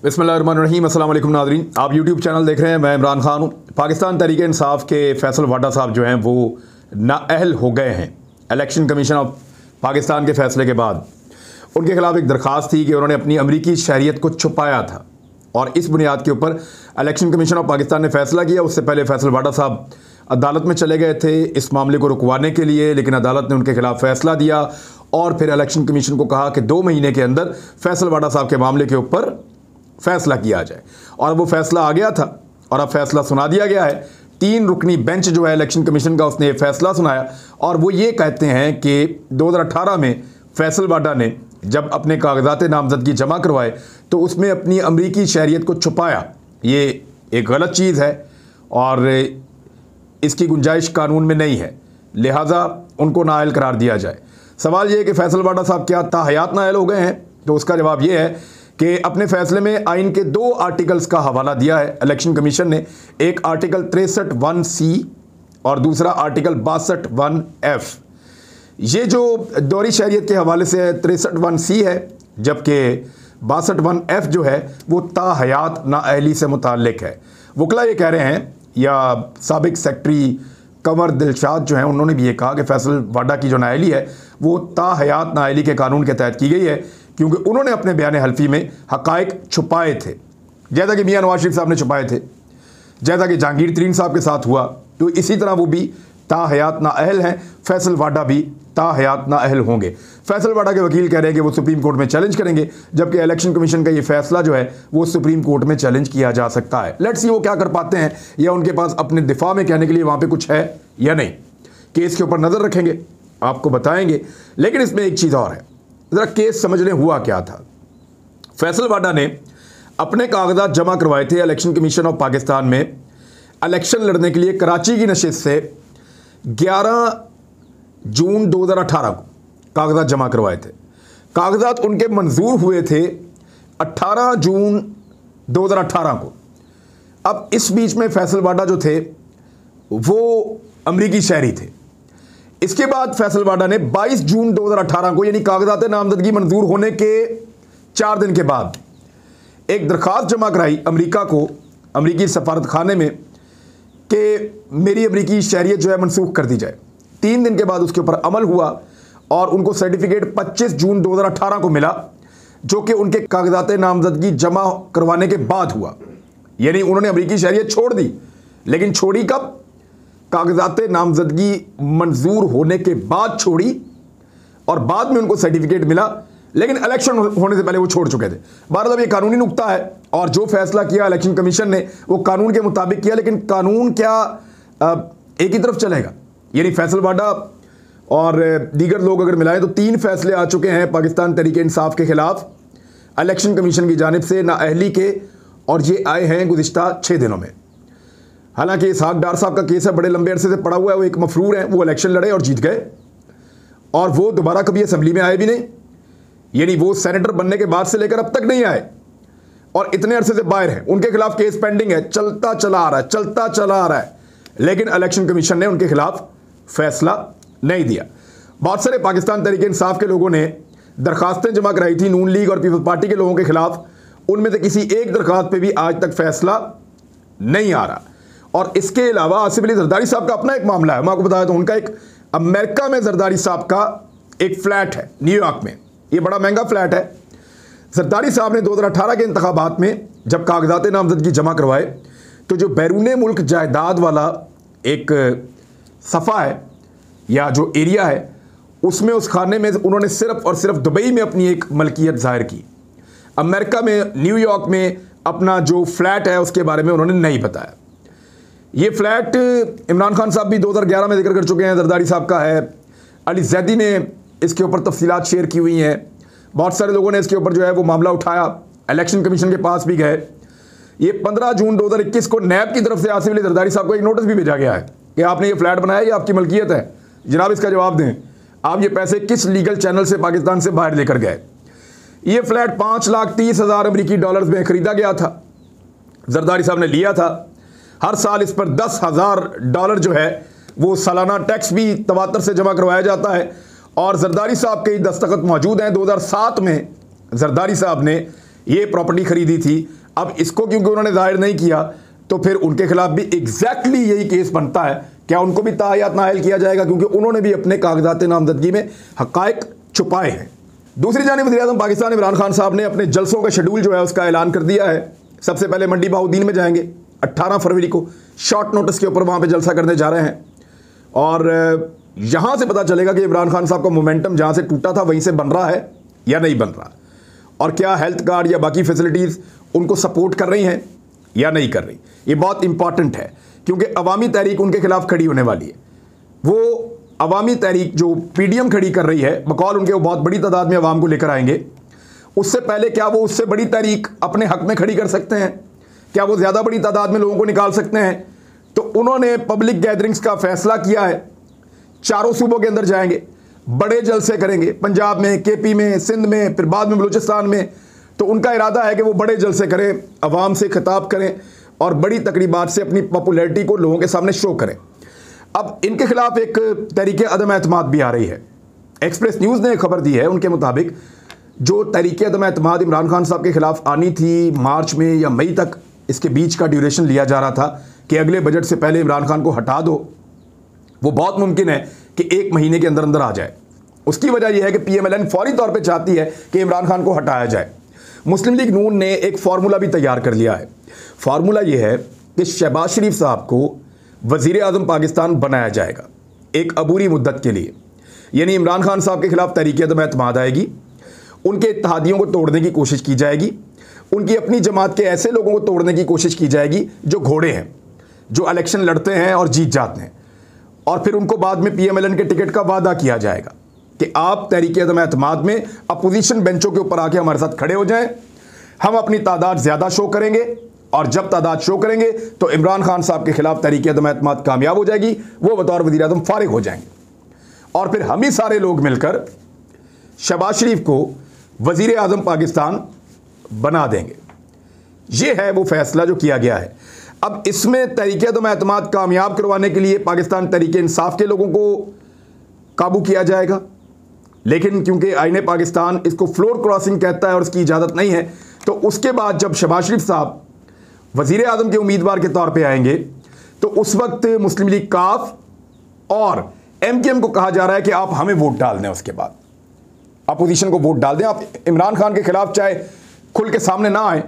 बिस्मिल्लाहिर्रहमानिर्रहीम। अस्सलाम वालेकुम नाज़रीन, आप यूट्यूब चैनल देख रहे हैं। मैं इमरान खान हूँ। पाकिस्तान तहरीक इंसाफ के फैसल वाडा साहब जो हैं वो नाअहल हो गए हैं। इलेक्शन कमीशन ऑफ पाकिस्तान के फैसले के बाद उनके खिलाफ एक दरख्वास्त थी कि उन्होंने अपनी अमरीकी शहरियत को छुपाया था और इस बुनियाद के ऊपर इलेक्शन कमीशन ऑफ पाकिस्तान ने फैसला किया। उससे पहले फैसल वाडा साहब अदालत में चले गए थे इस मामले को रुकवाने के लिए, लेकिन अदालत ने उनके खिलाफ फैसला दिया और फिर इलेक्शन कमीशन को कहा कि 2 महीने के अंदर फैसल वाडा साहब के मामले के ऊपर फैसला किया जाए। और वो फैसला आ गया था और अब फैसला सुना दिया गया है। 3 रुकनी बेंच जो है इलेक्शन कमीशन का, उसने ये फैसला सुनाया और वो ये कहते हैं कि 2018 में फैसल वाडा ने जब अपने कागजात नामजदगी जमा करवाए तो उसमें अपनी अमरीकी शहरियत को छुपाया। ये एक गलत चीज़ है और इसकी गुंजाइश कानून में नहीं है, लिहाजा उनको नाअहल करार दिया जाए। सवाल ये है कि फैसल वाडा साहब क्या ताहयात नाअहल हो गए हैं? तो उसका जवाब ये है कि अपने फैसले में आइन के 2 आर्टिकल्स का हवाला दिया है इलेक्शन कमीशन ने। एक आर्टिकल 63(1)(c) और दूसरा आर्टिकल 62(1)(f). ये जो दौरी शहरियत के हवाले से 63(1)(c) है, जबकि 62(1)(f) जो है वो ताहयात नाअहली से मुताल्लिक है। वकला ये कह रहे हैं, या साबिक सेक्रेटरी कंवर दिलशाद जो हैं उन्होंने भी ये कहा कि फैसल वाडा की जो नाअहली है वो ताहयात नाअहली के कानून के तहत की गई है, क्योंकि उन्होंने अपने बयान हल्फी में हकायक छुपाए थे, जैसा कि मियां नवाज शरीफ साहब ने छुपाए थे, जैसा कि जहांगीर तरीन साहब के साथ हुआ। तो इसी तरह वो भी ताहयात नाअहल हैं, फैसल वाडा भी ताहयात नाअहल होंगे। फैसल वाडा के वकील कह रहे हैं कि वो सुप्रीम कोर्ट में चैलेंज करेंगे, जबकि इलेक्शन कमीशन का ये फैसला जो है वो सुप्रीम कोर्ट में चैलेंज किया जा सकता है। लेट्स सी वो क्या कर पाते हैं, या उनके पास अपने दिफा में कहने के लिए वहाँ पर कुछ है या नहीं। केस के ऊपर नज़र रखेंगे, आपको बताएंगे। लेकिन इसमें एक चीज़ और है, ज़रा केस समझ लें हुआ क्या था। फैसल वाडा ने अपने कागजात जमा करवाए थे इलेक्शन कमीशन ऑफ पाकिस्तान में इलेक्शन लड़ने के लिए कराची की नशिस्त से 11 जून 2018 को कागजात जमा करवाए थे। कागजात उनके मंजूर हुए थे 18 जून 2018 को। अब इस बीच में फैसल वाडा जो थे वो अमरीकी शहरी थे। इसके बाद फैसल वाडा ने 22 जून 2018 को, यानी कागजात नामजदगी मंजूर होने के 4 दिन के बाद, एक दरख्वास्त जमा कराई अमेरिका को, अमरीकी सफारत खाने में, कि मेरी अमरीकी शहरियत जो है मनसूख कर दी जाए। 3 दिन के बाद उसके ऊपर अमल हुआ और उनको सर्टिफिकेट 25 जून 2018 को मिला, जो कि उनके कागजात नामजदगी जमा करवाने के बाद हुआ। यानी उन्होंने अमरीकी शहरियत छोड़ दी, लेकिन छोड़ी कब? कागजात नामजदगी मंजूर होने के बाद छोड़ी और बाद में उनको सर्टिफिकेट मिला, लेकिन इलेक्शन होने से पहले वो छोड़ चुके थे। बहरहाल अब ये कानूनी नुक्ता है और जो फैसला किया इलेक्शन कमीशन ने वो कानून के मुताबिक किया। लेकिन कानून क्या एक ही तरफ चलेगा? यानी फैसल वाडा और दीगर लोग अगर मिलाएं तो 3 फैसले आ चुके हैं पाकिस्तान तहरीक इंसाफ के खिलाफ इलेक्शन कमीशन की जानिब से नाअहली के, और ये आए हैं गुज़िश्ता 6 दिनों में। हालांकि इसहाक डार साहब का केस है, बड़े लंबे अरसे से पड़ा हुआ है, वो एक मफरूर है, वो इलेक्शन लड़े और जीत गए और वो दोबारा कभी असेंबली में आए भी नहीं। यानी वो सेनेटर बनने के बाद से लेकर अब तक नहीं आए और इतने अरसे से बाहर हैं। उनके खिलाफ केस पेंडिंग है, चलता चला आ रहा है, लेकिन इलेक्शन कमीशन ने उनके खिलाफ फैसला नहीं दिया। बहुत सारे पाकिस्तान तहरीक इंसाफ के लोगों ने दरखास्तें जमा कराई थी नून लीग और पीपल्स पार्टी के लोगों के खिलाफ, उनमें से किसी एक दरखास्त पे भी आज तक फैसला नहीं आ रहा। और इसके अलावा आसिफ अली जरदारी साहब का अपना एक मामला है, मैं आपको बताया तो उनका एक अमेरिका में जरदारी साहब का एक फ्लैट है न्यूयॉर्क में, ये बड़ा महंगा फ्लैट है। जरदारी साहब ने 2018 के इंतखाबात में जब कागजात नामजदगी जमा करवाए तो जो बैरून मुल्क जायदाद वाला एक सफ़ा है या जो एरिया है, उसमें उस खाने में उन्होंने सिर्फ और सिर्फ दुबई में अपनी एक मलकियत जाहिर की। अमेरिका में न्यूयॉर्क में अपना जो फ्लैट है उसके बारे में उन्होंने नहीं बताया। ये फ्लैट इमरान खान साहब भी 2011 में जिक्र कर चुके हैं, जरदारी साहब का है। अली जैदी ने इसके ऊपर तफसीलात शेयर की हुई हैं। बहुत सारे लोगों ने इसके ऊपर जो है वो मामला उठाया, इलेक्शन कमीशन के पास भी गए। ये 15 जून 2021 को नैब की तरफ से आसिफ अली जरदारी साहब को एक नोटिस भी भेजा गया है कि आपने ये फ्लैट बनाया, ये आपकी मलकियत है, जनाब इसका जवाब दें, आप ये पैसे किस लीगल चैनल से पाकिस्तान से बाहर लेकर गए। ये फ्लैट 5,30,000 अमरीकी डॉलर्स में खरीदा गया था, जरदारी साहब ने लिया था। हर साल इस पर $10,000 जो है वो सालाना टैक्स भी तवातर से जमा करवाया जाता है और जरदारी साहब के दस्तखत मौजूद हैं। 2007 में जरदारी साहब ने ये प्रॉपर्टी खरीदी थी। अब इसको क्योंकि उन्होंने जाहिर नहीं किया तो फिर उनके खिलाफ भी एग्जैक्टली यही केस बनता है। क्या उनको भी ताहयात नाअहल किया जाएगा, क्योंकि उन्होंने भी अपने कागजात नामजदगी में हकायक छुपाए हैं। दूसरी जानिब वज़ीर-ए-आज़म पाकिस्तान इमरान खान साहब ने अपने जलसों का शेड्यूल जो है उसका ऐलान कर दिया है। सबसे पहले मंडी बहाउद्दीन में जाएंगे 18 फरवरी को, शॉर्ट नोटिस के ऊपर वहाँ पे जलसा करने जा रहे हैं। और यहाँ से पता चलेगा कि इमरान खान साहब का मोमेंटम जहाँ से टूटा था वहीं से बन रहा है या नहीं बन रहा, और क्या हेल्थ कार्ड या बाकी फैसिलिटीज़ उनको सपोर्ट कर रही हैं या नहीं कर रही। ये बहुत इंपॉर्टेंट है, क्योंकि अवामी तहरीक उनके खिलाफ खड़ी होने वाली है। वो अवामी तहरीक जो PDM खड़ी कर रही है, बकौल उनके वो बहुत बड़ी तादाद में अवाम को लेकर आएंगे। उससे पहले क्या वो उससे बड़ी तहरीक अपने हक में खड़ी कर सकते हैं? क्या वो ज़्यादा बड़ी तादाद में लोगों को निकाल सकते हैं? तो उन्होंने पब्लिक गैदरिंग्स का फैसला किया है। चारों सूबों के अंदर जाएंगे, बड़े जलसे करेंगे, पंजाब में, KP में, सिंध में, फिर बाद में बलूचिस्तान में। तो उनका इरादा है कि वो बड़े जलसे करें, अवाम से खिताब करें और बड़ी तकरीबात से अपनी पॉपुलैरिटी को लोगों के सामने शो करें। अब इनके खिलाफ एक तहरीक अदम एतमाद भी आ रही है। एक्सप्रेस न्यूज़ ने एक खबर दी है, उनके मुताबिक जो तहरीक अदम एतमाद इमरान खान साहब के खिलाफ आनी थी मार्च में या मई तक, इसके बीच का ड्यूरेशन लिया जा रहा था कि अगले बजट से पहले इमरान खान को हटा दो, वो बहुत मुमकिन है कि 1 महीने के अंदर अंदर आ जाए। उसकी वजह यह है कि PMLN फौरी तौर पे चाहती है कि इमरान खान को हटाया जाए। मुस्लिम लीग नून ने एक फार्मूला भी तैयार कर लिया है। फार्मूला यह है कि शहबाज शरीफ साहब को वज़ीर आज़म पाकिस्तान बनाया जाएगा एक अबूरी मुद्दत के लिए। यानी इमरान खान साहब के खिलाफ तहरीक अदम एतमाद आएगी, उनके इत्तेहादियों को तोड़ने की कोशिश की जाएगी, उनकी अपनी जमात के ऐसे लोगों को तोड़ने की कोशिश की जाएगी जो घोड़े हैं, जो इलेक्शन लड़ते हैं और जीत जाते हैं, और फिर उनको बाद में PMLN के टिकट का वादा किया जाएगा कि आप तहरीक अदम एतमाद में अपोजिशन बेंचों के ऊपर आके हमारे साथ खड़े हो जाएं, हम अपनी तादाद ज़्यादा शो करेंगे, और जब तादाद शो करेंगे तो इमरान खान साहब के खिलाफ तहरीक अदम एतमाद कामयाब हो जाएगी, वो बतौर वज़ीर आज़म फारिग हो जाएंगे, और फिर हम ही सारे लोग मिलकर शहबाज शरीफ को वज़ीर आज़म पाकिस्तान बना देंगे। ये है वो फैसला जो किया गया है। अब इसमें तहरीक अदम एतमाद कामयाब करवाने के लिए पाकिस्तान तहरीक इंसाफ के लोगों को काबू किया जाएगा, लेकिन क्योंकि आईने पाकिस्तान इसको फ्लोर क्रॉसिंग कहता है और उसकी इजाज़त नहीं है, तो उसके बाद जब शहबाज शरीफ साहब वज़ीर आज़म के उम्मीदवार के तौर पे आएंगे तो उस वक्त मुस्लिम लीग काफ और MKM को कहा जा रहा है कि आप हमें वोट डाल दें, उसके बाद अपोजिशन को वोट डाल दें। आप इमरान खान के खिलाफ चाहे खुल के सामने ना आए,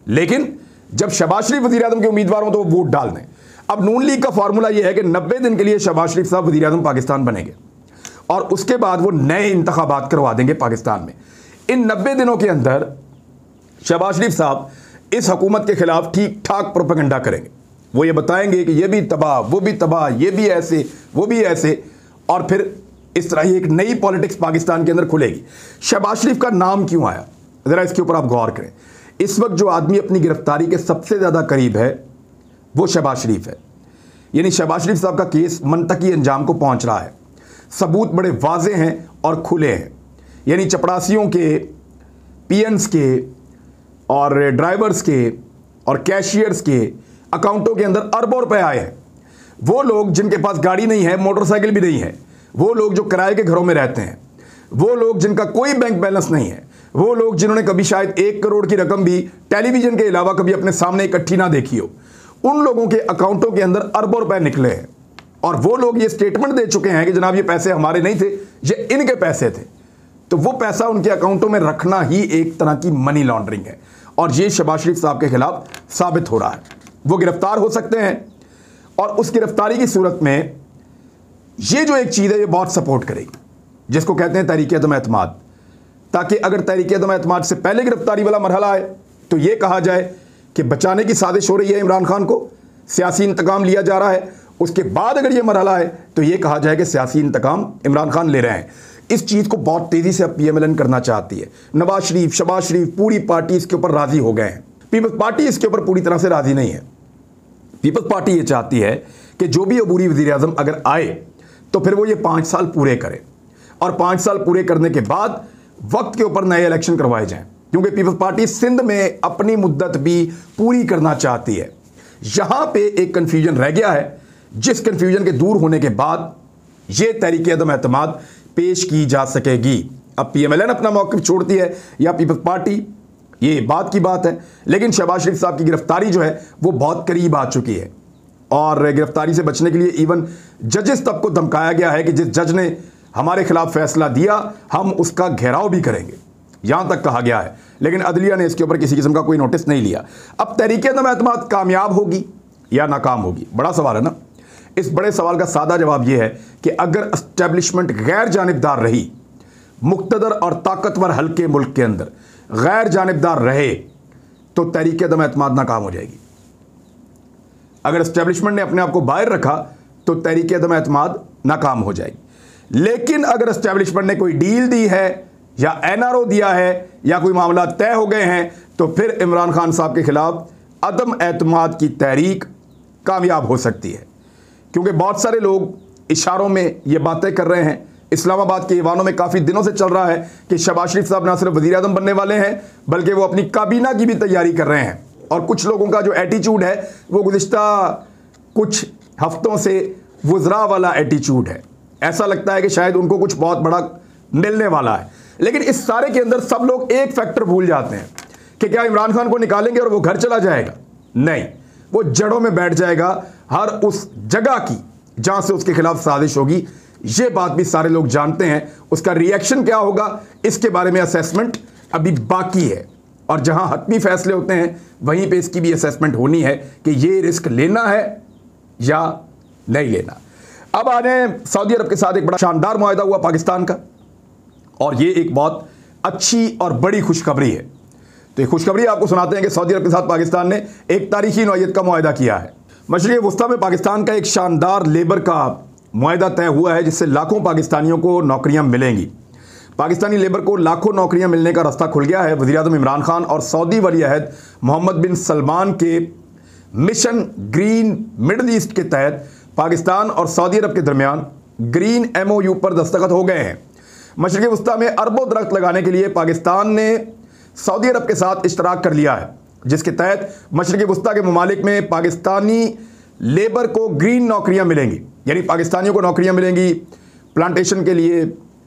लेकिन जब शहबाज शरीफ वज़ीर आज़म के उम्मीदवार हों तो वो वोट डाल दें। अब नून लीग का फार्मूला यह है कि 90 दिन के लिए शहबाज शरीफ साहब वज़ीर आज़म पाकिस्तान बनेंगे और उसके बाद वो नए इंतखाबात करवा देंगे पाकिस्तान में। इन 90 दिनों के अंदर शहबाज शरीफ साहब इस हुकूमत के खिलाफ ठीक ठाक प्रोपेगेंडा करेंगे। वो ये बताएंगे कि ये भी तबाह, वो भी तबाह, ये भी ऐसे, वो भी ऐसे, और फिर इस तरह ही एक नई पॉलिटिक्स पाकिस्तान के अंदर खुलेगी। शहबाज शरीफ का नाम क्यों आया, ज़रा इसके ऊपर आप गौर करें। इस वक्त जो आदमी अपनी गिरफ्तारी के सबसे ज़्यादा करीब है वो शहबाज शरीफ है। यानी शहबाज शरीफ साहब का केस मनतकी अंजाम को पहुंच रहा है, सबूत बड़े वाजे हैं और खुले हैं। यानी चपड़ासियों के, PNs के और ड्राइवर्स के और कैशियर्स के अकाउंटों के अंदर अरबों रुपए आए हैं। वो लोग जिनके पास गाड़ी नहीं है, मोटरसाइकिल भी नहीं है, वो लोग जो किराए के घरों में रहते हैं, वो लोग जिनका कोई बैंक बैलेंस नहीं है, वो लोग जिन्होंने कभी शायद 1 करोड़ की रकम भी टेलीविजन के अलावा कभी अपने सामने इकट्ठी ना देखी हो, उन लोगों के अकाउंटों के अंदर अरबों रुपए निकले हैं। और वो लोग ये स्टेटमेंट दे चुके हैं कि जनाब ये पैसे हमारे नहीं थे, ये इनके पैसे थे। तो वो पैसा उनके अकाउंटों में रखना ही एक तरह की मनी लॉन्ड्रिंग है, और ये शहबाज शरीफ साहब के खिलाफ साबित हो रहा है। वो गिरफ्तार हो सकते हैं, और उस गिरफ्तारी की सूरत में ये जो एक चीज़ है ये बहुत सपोर्ट करेगी, जिसको कहते हैं तहरीक अदम एतमाद, ताकि अगर तहरीक अदम एतमाद से पहले गिरफ्तारी वाला मरहला आए तो ये कहा जाए कि बचाने की साजिश हो रही है इमरान खान को, सियासी इंतकाम लिया जा रहा है। उसके बाद अगर ये मरहला है तो ये कहा जाए कि सियासी इंतकाम इमरान खान ले रहे हैं। इस चीज़ को बहुत तेज़ी से अब PMLN करना चाहती है। नवाज शरीफ, शहबाज शरीफ, पूरी पार्टी इसके ऊपर राज़ी हो गए हैं। पीपल्स पार्टी इसके ऊपर पूरी तरह से राज़ी नहीं है। पीपल्स पार्टी ये चाहती है कि जो भी अबूरी वज़ीर आज़म अगर आए तो फिर वो ये 5 साल पूरे करे, और 5 साल पूरे करने के बाद वक्त के ऊपर नए इलेक्शन करवाए जाएं, क्योंकि पीपल्स पार्टी सिंध में अपनी मुद्दत भी पूरी करना चाहती है। यहाँ पे एक कन्फ्यूजन रह गया है, जिस कन्फ्यूजन के दूर होने के बाद ये तहरीक अदम एतमाद पेश की जा सकेगी। अब PMLN अपना मौक़िफ़ छोड़ती है या पीपल्स पार्टी, ये बात की बात है। लेकिन शहबाज शरीफ साहब की गिरफ्तारी जो है वो बहुत करीब आ चुकी है और गिरफ्तारी से बचने के लिए इवन जजेस तक को धमकाया गया है कि जिस जज ने हमारे खिलाफ फैसला दिया हम उसका घेराव भी करेंगे, यहां तक कहा गया है। लेकिन अदलिया ने इसके ऊपर किसी किस्म का कोई नोटिस नहीं लिया। अब तहरीक-ए-एतमाद कामयाब होगी या नाकाम होगी, बड़ा सवाल है ना। इस बड़े सवाल का सादा जवाब यह है कि अगर एस्टेब्लिशमेंट गैर जानिबदार रही, मुक्तदर और ताकतवर हल्के मुल्क के अंदर गैर जानिबदार रहे, तो तहरीक-ए-एतमाद नाकाम हो जाएगी। अगर एस्टेब्लिशमेंट ने अपने आप को बाहर रखा तो तहरीक-ए-एतमाद नाकाम हो जाएगी। लेकिन अगर एस्टेब्लिशमेंट ने कोई डील दी है या एनआरओ दिया है या कोई मामला तय हो गए हैं, तो फिर इमरान खान साहब के खिलाफ अदम एतमाद की तहरीक कामयाब हो सकती है। क्योंकि बहुत सारे लोग इशारों में ये बातें कर रहे हैं, इस्लामाबाद के ईवानों में काफ़ी दिनों से चल रहा है कि शहबाज शरीफ साहब ना सिर्फ वज़ीर आज़म बनने वाले हैं बल्कि वो अपनी काबीना की भी तैयारी कर रहे हैं। और कुछ लोगों का जो एटीट्यूड है वो गुज़िश्ता कुछ हफ्तों से वज़रा वाला एटीट्यूड है। ऐसा लगता है कि शायद उनको कुछ बहुत बड़ा मिलने वाला है। लेकिन इस सारे के अंदर सब लोग एक फैक्टर भूल जाते हैं कि क्या इमरान खान को निकालेंगे और वो घर चला जाएगा? नहीं, वो जड़ों में बैठ जाएगा हर उस जगह की जहां से उसके खिलाफ साजिश होगी। ये बात भी सारे लोग जानते हैं। उसका रिएक्शन क्या होगा इसके बारे में असेसमेंट अभी बाकी है, और जहां हतमी फैसले होते हैं वहीं पे इसकी भी असेसमेंट होनी है कि ये रिस्क लेना है या नहीं लेना। अब आ जाए सऊदी अरब के साथ एक बड़ा शानदार मुआहदा हुआ पाकिस्तान का, और ये एक बहुत अच्छी और बड़ी खुशखबरी है। तो ये खुशखबरी आपको सुनाते हैं कि सऊदी अरब के साथ पाकिस्तान ने एक तारीखी नौइयत का मुआहदा किया है। मशरिक़ वस्ता में पाकिस्तान का एक शानदार लेबर का मुआहदा तय हुआ है जिससे लाखों पाकिस्तानियों को नौकरियां मिलेंगी। पाकिस्तानी लेबर को लाखों नौकरियां मिलने का रास्ता खुल गया है। वज़ीर आज़म इमरान खान और सऊदी वली अहद मोहम्मद बिन सलमान के मिशन ग्रीन मिडल ईस्ट के तहत पाकिस्तान और सऊदी अरब के दरमियान ग्रीन MOU पर दस्तखत हो गए हैं। मशरिक़ वस्ता में अरबों दरख्त लगाने के लिए पाकिस्तान ने सऊदी अरब के साथ इश्तराक कर लिया है, जिसके तहत मशरिक़ वस्ता के ममालिक में पाकिस्तानी लेबर को ग्रीन नौकरियां मिलेंगी। यानी पाकिस्तानियों को नौकरियां मिलेंगी प्लांटेशन के लिए,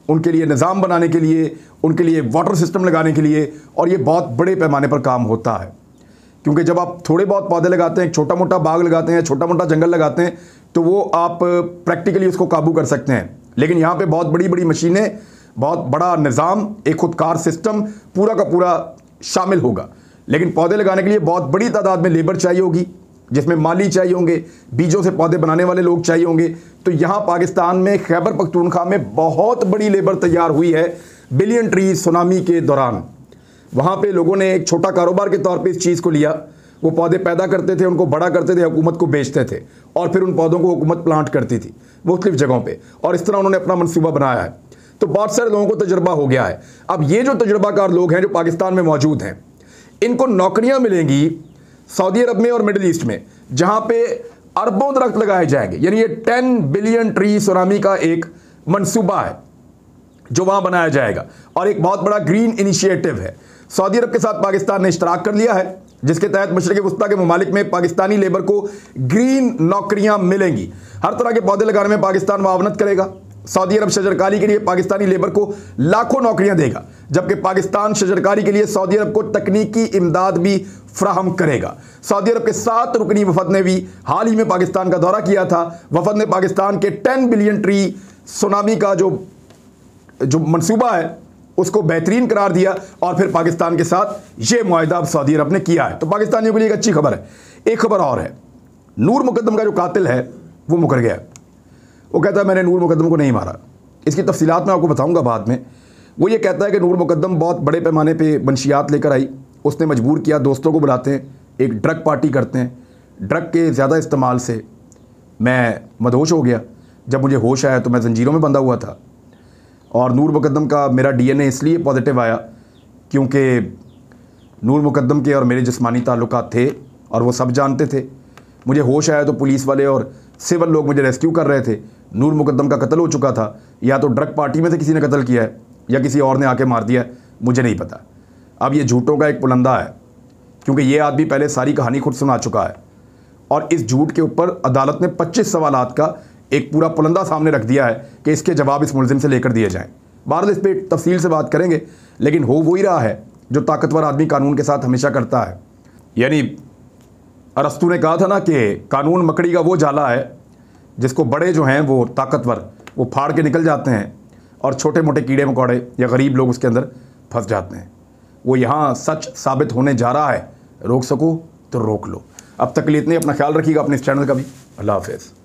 उनके लिए निज़ाम बनाने के लिए, उनके लिए वाटर सिस्टम लगाने के लिए। और ये बहुत बड़े पैमाने पर काम होता है, क्योंकि जब आप थोड़े बहुत पौधे लगाते हैं, छोटा मोटा बाग लगाते हैं, छोटा मोटा जंगल लगाते हैं, तो वो आप प्रैक्टिकली उसको काबू कर सकते हैं। लेकिन यहाँ पे बहुत बड़ी बड़ी मशीनें, बहुत बड़ा निज़ाम, एक खुदकार सिस्टम पूरा का पूरा शामिल होगा। लेकिन पौधे लगाने के लिए बहुत बड़ी तादाद में लेबर चाहिए होगी, जिसमें माली चाहिए होंगे, बीजों से पौधे बनाने वाले लोग चाहिए होंगे। तो यहाँ पाकिस्तान में खैबर पख्तूनख्वा में बहुत बड़ी लेबर तैयार हुई है बिलियन ट्री सुनामी के दौरान। वहाँ पे लोगों ने एक छोटा कारोबार के तौर पे इस चीज़ को लिया। वो पौधे पैदा करते थे, उनको बड़ा करते थे, हुकूमत को बेचते थे, और फिर उन पौधों को हुकूमत प्लांट करती थी मुख्तलिफ जगहों पे, और इस तरह उन्होंने अपना मनसूबा बनाया है। तो बहुत सारे लोगों को तजुर्बा हो गया है। अब ये जो तजुर्बाकार लोग हैं जो पाकिस्तान में मौजूद हैं, इनको नौकरियां मिलेंगी सऊदी अरब में और मिडिल ईस्ट में, जहां पे अरबों दरख्त लगाए जाएंगे। यानी ये 10 बिलियन ट्री सुनामी का एक मनसूबा है जो वहां बनाया जाएगा, और एक बहुत बड़ा ग्रीन इनिशिएटिव है। सऊदी अरब के साथ पाकिस्तान ने इश्तराक कर लिया है, जिसके तहत मशरिक़ वस्ता के ममालिक में पाकिस्तानी लेबर को ग्रीन नौकरियां मिलेंगी। हर तरह के पौधे लगाने में पाकिस्तान मुआवनत करेगा। सऊदी अरब शजरकारी के लिए पाकिस्तानी लेबर को लाखों नौकरियां देगा, जबकि पाकिस्तान शजरकारी के लिए सऊदी अरब को तकनीकी इमदाद भी फ्राहम करेगा। सऊदी अरब के 7 रुकनी वफद ने भी हाल ही में पाकिस्तान का दौरा किया था। वफद ने पाकिस्तान के 10 बिलियन ट्री सुनामी का जो मनसूबा है उसको बेहतरीन करार दिया, और फिर पाकिस्तान के साथ ये मुआहदा अब सऊदी अरब ने किया है। तो पाकिस्तानियों के लिए एक अच्छी खबर है। एक खबर और है, नूर मुकद्दम का जो कातिल है वो मुकर गया। वो कहता है मैंने नूर मुकद्दम को नहीं मारा। इसकी तफसीलात मैं आपको बताऊंगा बाद में। वो ये कहता है कि नूर मुकद्दम बहुत बड़े पैमाने पे मंशियात लेकर आई, उसने मजबूर किया, दोस्तों को बुलाते हैं, एक ड्रग पार्टी करते हैं। ड्रग के ज़्यादा इस्तेमाल से मैं मदहोश हो गया। जब मुझे होश आया तो मैं जंजीरों में बंधा हुआ था, और नूर मुकद्दम का मेरा DNA इसलिए पॉजिटिव आया क्योंकि नूर मुकद्दम के और मेरे जिस्मानी ताल्लुकात थे और वो सब जानते थे। मुझे होश आया तो पुलिस वाले और सिविल लोग मुझे रेस्क्यू कर रहे थे। नूर मुकद्दम का कत्ल हो चुका था, या तो ड्रग पार्टी में से किसी ने कत्ल किया है या किसी और ने आके मार दिया है, मुझे नहीं पता। अब ये झूठों का एक पुलंदा है, क्योंकि ये आदमी पहले सारी कहानी खुद सुना चुका है, और इस झूठ के ऊपर अदालत ने 25 सवालात का एक पूरा पुलंदा सामने रख दिया है कि इसके जवाब इस मुलजिम से लेकर दिए जाएँ। बहरहाल इस पर तफसील से बात करेंगे, लेकिन हो वही रहा है जो ताकतवर आदमी कानून के साथ हमेशा करता है। यानी अरस्तू ने कहा था ना कि कानून मकड़ी का वो जाला है जिसको बड़े जो हैं वो ताकतवर वो फाड़ के निकल जाते हैं और छोटे मोटे कीड़े मकोड़े या गरीब लोग उसके अंदर फंस जाते हैं। वो यहाँ सच साबित होने जा रहा है। रोक सको तो रोक लो। अब तक के लिए इतने, अपना ख्याल रखिएगा, अपने इस चैनल का भी। अल्लाह हाफ़िज़।